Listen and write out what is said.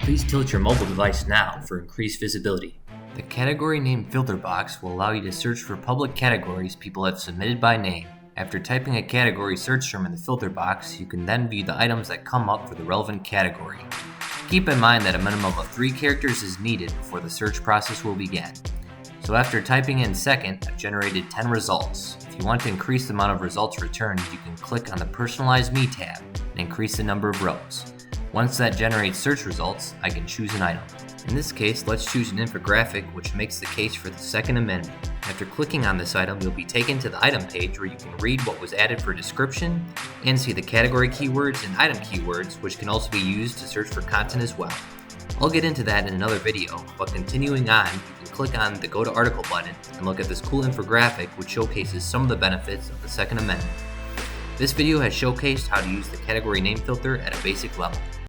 Please tilt your mobile device now for increased visibility. The category name filter box will allow you to search for public categories people have submitted by name. After typing a category search term in the filter box, you can then view the items that come up for the relevant category. Keep in mind that a minimum of 3 characters is needed before the search process will begin. So after typing in second, I've generated 10 results. If you want to increase the amount of results returned, you can click on the Personalize Me tab and increase the number of rows. Once that generates search results, I can choose an item. In this case, let's choose an infographic which makes the case for the Second Amendment. After clicking on this item, you'll be taken to the item page where you can read what was added for description and see the category keywords and item keywords, which can also be used to search for content as well. I'll get into that in another video, but continuing on, you can click on the Go to Article button and look at this cool infographic which showcases some of the benefits of the Second Amendment. This video has showcased how to use the category name filter at a basic level.